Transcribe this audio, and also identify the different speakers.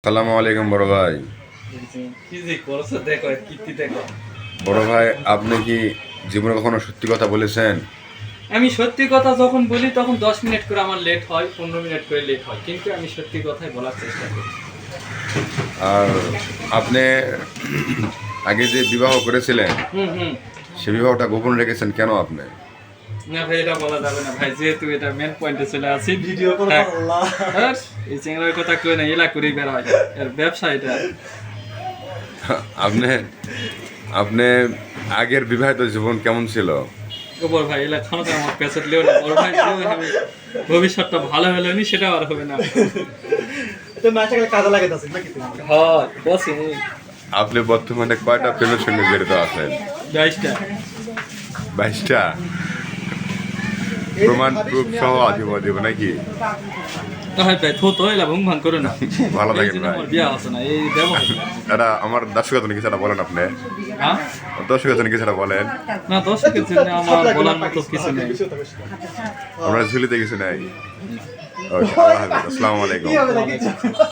Speaker 1: সালামু আলাইকুম বড় ভাই।
Speaker 2: কি যে করছো দেখো কীর্তি দেখো।
Speaker 1: বড় ভাই, আপনি কি জীবনে কখনো সত্যি কথা বলেছেন?
Speaker 2: আমি সত্যি কথা যখন বলি তখন 10 মিনিট করে আমার লেট হয়, 15 মিনিট করে লেট হয়, কিন্তু আমি সত্যি কথাই বলার চেষ্টা করি।
Speaker 1: আর আপনি আগে যে বিবাহ করেছিলেন
Speaker 2: হুম হুম।
Speaker 1: সে বিবাহটা গোপন রেখেছেন কেন আপনি?
Speaker 2: না ভাই, এটা বলা যাবে না ভাই, যেহেতু এটা মেন পয়েন্টে চলে আসি।
Speaker 3: ভিডিও করে
Speaker 2: হ্যাঁ।
Speaker 3: আল্লাহ
Speaker 2: আর এই চিংড়ার কথা কই না, এলা করেই বেড়ায় এর ব্যবসা এটা।
Speaker 1: আপনি আপনি আগের বিবাহিত জীবন কেমন ছিল?
Speaker 2: বড় ভাই এলা খানো আমার পেছাত লেও না বড় ভাই, যে আমি ভবিষ্যৎটা ভালো হলো নি সেটাও আর হবে না।
Speaker 3: তো মাসে কাজে লাগাইতাছিস নাকি তুমি?
Speaker 2: হয় বসি
Speaker 1: আপনি বর্তমানে কয়টা প্রেমের সঙ্গে জড়িত আছেন?
Speaker 2: 22টা।
Speaker 1: 22টা? প্রমাণ প্রুফ সহ দিব নাকি?
Speaker 2: হয় ভাই থো তো এলা ভুং ভাং করো না।
Speaker 1: ভালো
Speaker 2: এই
Speaker 1: থাকেন
Speaker 2: জন্য
Speaker 1: ভাই।
Speaker 2: আমার বিয়া হচ্ছে না, এই ব্যবহার।
Speaker 1: এটা আমার দর্শকের জন্য কিছুটা বলেন আপনি।
Speaker 2: হ্যাঁ
Speaker 1: দর্শকের জন্য কিছুটা বলেন।
Speaker 2: না, দর্শকের জন্য আমার বলার মতো কিছু নেই।
Speaker 1: আমরা ঝুলিতে কিছু নাই। ওকে, আল্লাহ হাফেজ, আসসালামু আলাইকুম।
Speaker 3: কি হবে নাকি?